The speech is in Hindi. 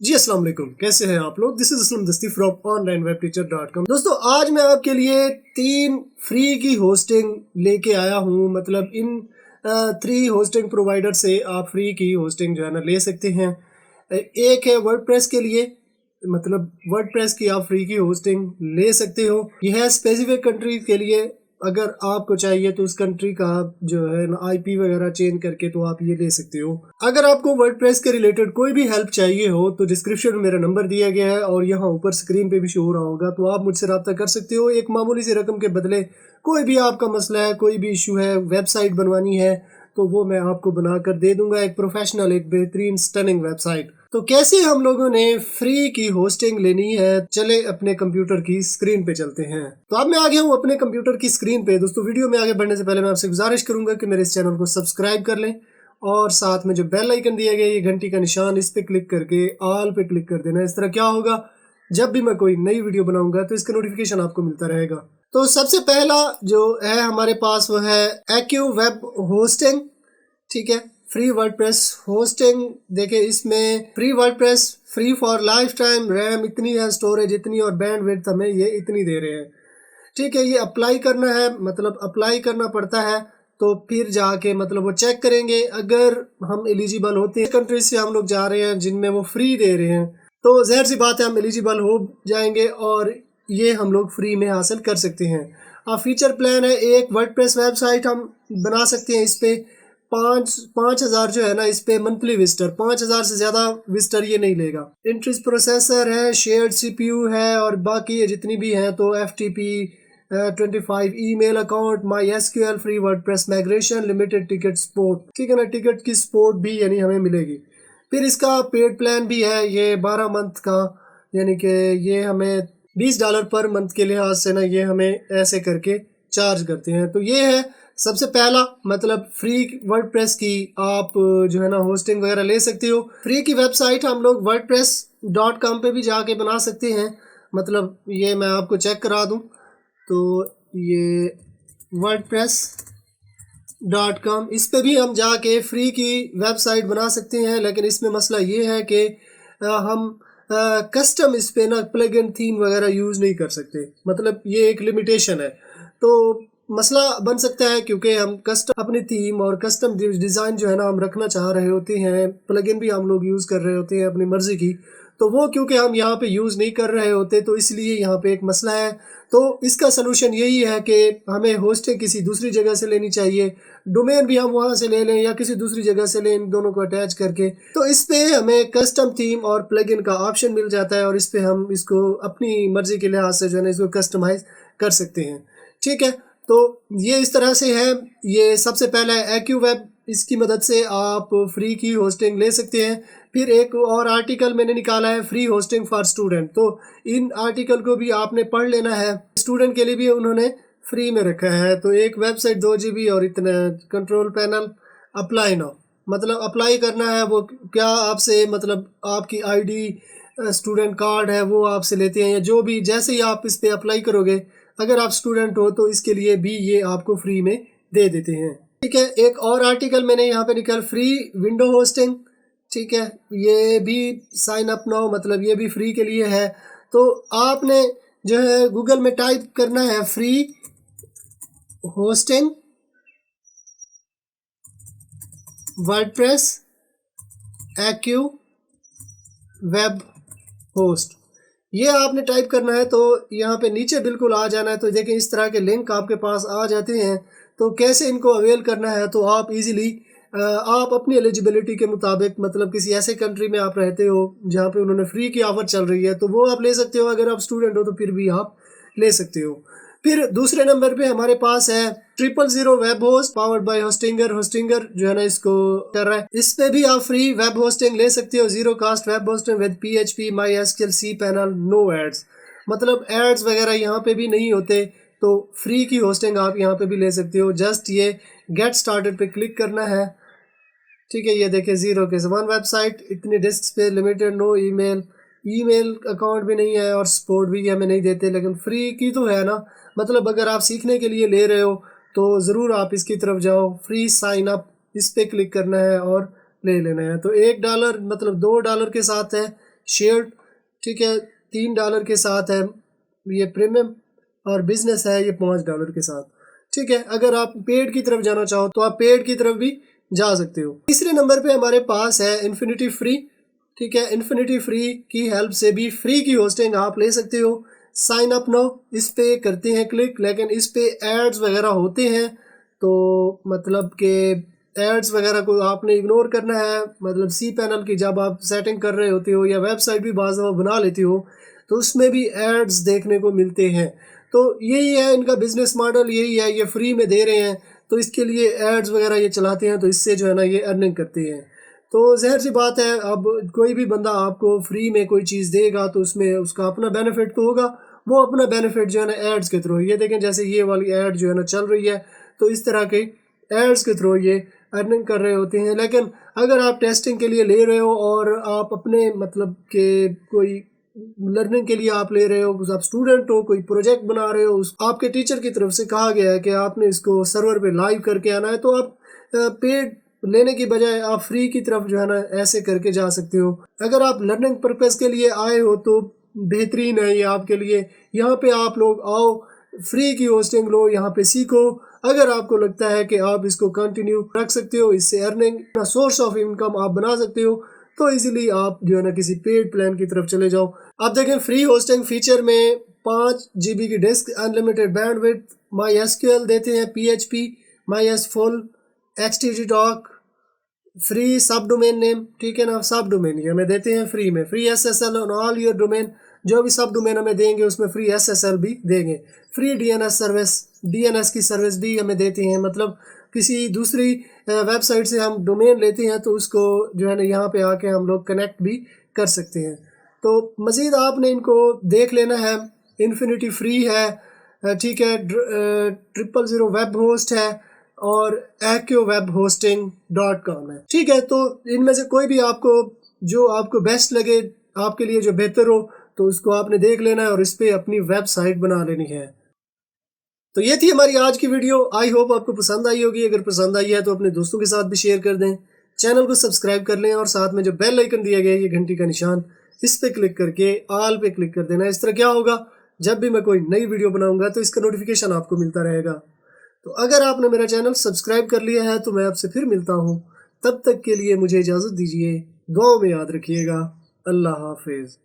जी अस्सलाम वालेकुम, कैसे हैं आप लोग। दिस इज असलम दस्ती फ्रॉम onlineWebTeacher.com। दोस्तों आज मैं आपके लिए 3 फ्री की होस्टिंग लेके आया हूँ। मतलब इन 3 होस्टिंग प्रोवाइडर से आप फ्री की होस्टिंग जो है ना ले सकते हैं। एक है वर्डप्रेस के लिए, मतलब वर्डप्रेस की आप फ्री की होस्टिंग ले सकते हो। यह है स्पेसिफिक कंट्री के लिए। अगर आपको चाहिए तो उस कंट्री का जो है ना आईपी वगैरह चेंज करके तो आप ये ले सकते हो। अगर आपको वर्डप्रेस के रिलेटेड कोई भी हेल्प चाहिए हो तो डिस्क्रिप्शन में मेरा नंबर दिया गया है और यहाँ ऊपर स्क्रीन पे भी शो हो रहा होगा, तो आप मुझसे रब्ता कर सकते हो। एक मामूली सी रकम के बदले कोई भी आपका मसला है, कोई भी इशू है, वेबसाइट बनवानी है तो वो मैं आपको बनाकर दे दूंगा। एक प्रोफेशनल, एक बेहतरीन स्टनिंग वेबसाइट। तो कैसे हम लोगों ने फ्री की होस्टिंग लेनी है, चले अपने कंप्यूटर की स्क्रीन पे चलते हैं। तो अब मैं आ गया हूँ अपने कंप्यूटर की स्क्रीन पे। दोस्तों वीडियो में आगे बढ़ने से पहले मैं आपसे गुजारिश करूंगा कि मेरे इस चैनल को सब्सक्राइब कर लें और साथ में जो बेल आइकन दिया गया है, ये घंटी का निशान, इस पे क्लिक करके ऑल पे क्लिक कर देना। इस तरह क्या होगा, जब भी मैं कोई नई वीडियो बनाऊंगा तो इसका नोटिफिकेशन आपको मिलता रहेगा। तो सबसे पहला जो है हमारे पास वो है एक्यू वेब होस्टिंग। ठीक है, फ्री वर्डप्रेस होस्टिंग। देखिए इसमें free WordPress, free for life time, RAM इतनी है, स्टोरेज इतनी और बैंडविड्थ हमें ये इतनी दे रहे हैं। ठीक है, ये अप्लाई करना है, मतलब अप्लाई करना पड़ता है। तो फिर जाके मतलब वो चेक करेंगे। अगर हम एलिजिबल होते हैं, कंट्रीज से हम लोग जा रहे हैं जिनमें वो फ्री दे रहे हैं, तो ज़ाहिर सी बात है हम एलिजिबल हो जाएंगे और ये हम लोग फ्री में हासिल कर सकते हैं। फीचर प्लान है, एक वर्डप्रेस वेबसाइट हम बना सकते हैं। इस पे पाँच पाँच हज़ार जो है ना, इस पे मंथली विजिटर, 5,000 से ज़्यादा विजिटर ये नहीं लेगा। इंट्रीज प्रोसेसर है, शेयर्ड सीपीयू है और बाकी ये जितनी भी हैं तो FTP 25, email account, my SQL, free WordPress migration, limited ticket support. ठीक है ना, टिकट की सपोर्ट भी यानी हमें मिलेगी। फिर इसका पेड प्लान भी है, ये 12 मंथ का, यानी कि ये हमें $20 पर मंथ के लिहाज से ना ये हमें ऐसे करके चार्ज करते हैं। तो ये है सबसे पहला, मतलब फ्री वर्डप्रेस की आप जो है ना होस्टिंग वगैरह ले सकते हो। फ्री की वेबसाइट हम लोग wordpress.com पे भी जाके बना सकते हैं। मतलब ये मैं आपको चेक करा दूं तो ये wordpress.com, इस पे भी हम जाके फ्री की वेबसाइट बना सकते हैं। लेकिन इसमें मसला ये है कि हम कस्टम इस पे ना प्लगइन थीम वगैरह यूज़ नहीं कर सकते। मतलब ये एक लिमिटेशन है। तो मसला बन सकता है क्योंकि हम कस्टम अपनी थीम और कस्टम डिज़ाइन जो है ना हम रखना चाह रहे होते हैं, प्लगइन भी हम लोग यूज़ कर रहे होते हैं अपनी मर्ज़ी की। तो वो क्योंकि हम यहाँ पे यूज़ नहीं कर रहे होते तो इसलिए यहाँ पे एक मसला है। तो इसका सलूशन यही है कि हमें होस्टिंग किसी दूसरी जगह से लेनी चाहिए। डोमेन भी हम वहाँ से ले लें या किसी दूसरी जगह से लें, इन दोनों को अटैच करके। तो इस पे हमें कस्टम थीम और प्लगइन का ऑप्शन मिल जाता है और इस पे हम इसको अपनी मर्जी के लिहाज से जो है ना इसको कस्टमाइज कर सकते हैं। ठीक है, तो ये इस तरह से है। ये सबसे पहला है एक्यू वेब, इसकी मदद से आप फ्री की होस्टिंग ले सकते हैं। फिर एक और आर्टिकल मैंने निकाला है, फ्री होस्टिंग फॉर स्टूडेंट। तो इन आर्टिकल को भी आपने पढ़ लेना है। स्टूडेंट के लिए भी उन्होंने फ्री में रखा है। तो एक वेबसाइट 2 GB और इतना कंट्रोल पैनल, अप्लाई नाउ। मतलब अप्लाई करना है, वो क्या आपसे मतलब आपकी आईडी, स्टूडेंट कार्ड है वो आपसे लेते हैं, या जो भी, जैसे ही आप इस पे अप्लाई करोगे, अगर आप स्टूडेंट हो तो इसके लिए भी ये आपको फ्री में दे देते हैं। ठीक है, एक और आर्टिकल मैंने यहाँ पे निकाल, फ्री विंडो होस्टिंग। ठीक है, ये भी साइन अप नाउ, मतलब ये भी फ्री के लिए है। तो आपने जो है गूगल में टाइप करना है फ्री होस्टिंग वर्डप्रेस एक्यू वेब होस्ट, ये आपने टाइप करना है। तो यहाँ पे नीचे बिल्कुल आ जाना है। तो देखिए इस तरह के लिंक आपके पास आ जाते हैं। तो कैसे इनको अवेल करना है, तो आप इजीली आप अपनी एलिजिबिलिटी के मुताबिक, मतलब किसी ऐसे कंट्री में आप रहते हो जहाँ पे उन्होंने फ्री की ऑफर चल रही है तो वो आप ले सकते हो। अगर आप स्टूडेंट हो तो फिर भी आप ले सकते हो। फिर दूसरे नंबर पे हमारे पास है 000 web host powered by Hostinger. Hostinger जो है ना इसको कर रहा है। इस पे भी आप फ्री वेब होस्टिंग ले सकते हो, zero cost web hosting with PHP, MySQL, cPanel, no ads. मतलब एड्स वगैरह यहाँ पे भी नहीं होते। तो फ्री की होस्टिंग आप यहाँ पे भी ले सकते हो। जस्ट ये गेट स्टार्टेड पे क्लिक करना है। ठीक है, ये देखिए जीरो के वन वेबसाइट, इतनी डिस्क पे, limited, no email, email account भी नहीं है और सपोर्ट भी हमें नहीं देते। लेकिन फ्री की तो है ना, मतलब अगर आप सीखने के लिए ले रहे हो तो ज़रूर आप इसकी तरफ जाओ। फ्री साइन अप, इस पे क्लिक करना है और ले लेना है। तो $1 मतलब $2 के साथ है शेयर, ठीक है, $3 के साथ है ये प्रीमियम, और बिजनेस है ये $5 के साथ, ठीक है। अगर आप पेड की तरफ जाना चाहो तो आप पेड की तरफ भी जा सकते हो। तीसरे नंबर पे हमारे पास है इन्फिनिटी फ्री, ठीक है। इन्फिनिटी फ्री की हेल्प से भी फ्री की होस्टिंग आप ले सकते हो। साइन अप नाउ, इस पे करते हैं क्लिक, लेकिन इस पे एड्स वगैरह होते हैं, तो मतलब कि एड्स वगैरह को आपने इग्नोर करना है। मतलब सी पैनल की जब आप सेटिंग कर रहे होते हो या वेबसाइट भी बाज़ दफ़ा बना लेते हो तो उसमें भी एड्स देखने को मिलते हैं। तो यही है इनका बिजनेस मॉडल, यही है, ये फ्री में दे रहे हैं तो इसके लिए एड्स वगैरह ये चलाते हैं, तो इससे जो है ना ये अर्निंग करते हैं। तो ज़ाहिर सी बात है, अब कोई भी बंदा आपको फ्री में कोई चीज़ देगा तो उसमें उसका अपना बेनिफिट तो होगा। वो अपना बेनिफिट जो है ना एड्स के थ्रू, ये देखें जैसे ये वाली एड जो है ना चल रही है, तो इस तरह के एड्स के थ्रू ये अर्निंग कर रहे होते हैं। लेकिन अगर आप टेस्टिंग के लिए ले रहे हो और आप अपने मतलब के कोई लर्निंग के लिए आप ले रहे हो, आप स्टूडेंट हो, कोई प्रोजेक्ट बना रहे हो, आपके टीचर की तरफ से कहा गया है कि आपने इसको सर्वर पे लाइव करके आना है, तो आप पेड लेने की बजाय आप फ्री की तरफ जो है ना ऐसे करके जा सकते हो। अगर आप लर्निंग पर्पस के लिए आए हो तो बेहतरीन है ये आपके लिए। यहाँ पे आप लोग आओ, फ्री की होस्टिंग लो, यहाँ पे सीखो। अगर आपको लगता है कि आप इसको कंटिन्यू रख सकते हो, इससे अर्निंग सोर्स ऑफ इनकम आप बना सकते हो, तो इजीली आप जो है ना किसी पेड प्लान की तरफ चले जाओ। आप देखें फ्री होस्टिंग फीचर में 5 GB की disk, unlimited bandwidth, MySQL देते हैं, PHP, my S full, HTTP talk, free sub domain name, ठीक है ना, सब डोमेन ये हमें देते हैं फ्री में, free SSL on all your domain, जो भी सब डोमेन हमें देंगे उसमें फ्री SSL भी देंगे, फ्री DNS सर्विस, DNS की सर्विस भी हमें देते हैं। मतलब किसी दूसरी वेबसाइट से हम डोमेन लेते हैं तो उसको जो है ना यहाँ पे आके हम लोग कनेक्ट भी कर सकते हैं। तो मज़ीद आपने इनको देख लेना है। इन्फिनिटी फ्री है, ठीक है, 000 वेब होस्ट है और AccioWebHosting.com है, ठीक है। तो इनमें से कोई भी आपको जो आपको बेस्ट लगे, आपके लिए जो बेहतर हो, तो उसको आपने देख लेना है और इस पे अपनी वेबसाइट बना लेनी है। तो ये थी हमारी आज की वीडियो। आई होप आपको पसंद आई होगी। अगर पसंद आई है तो अपने दोस्तों के साथ भी शेयर कर दें, चैनल को सब्सक्राइब कर लें और साथ में जो बेल आइकन दिया गया है ये घंटी का निशान, इस पे क्लिक करके ऑल पे क्लिक कर देना। इस तरह क्या होगा, जब भी मैं कोई नई वीडियो बनाऊंगा तो इसका नोटिफिकेशन आपको मिलता रहेगा। तो अगर आपने मेरा चैनल सब्सक्राइब कर लिया है तो मैं आपसे फिर मिलता हूँ। तब तक के लिए मुझे इजाज़त दीजिए। दुआओं में याद रखिएगा। अल्लाह हाफिज़।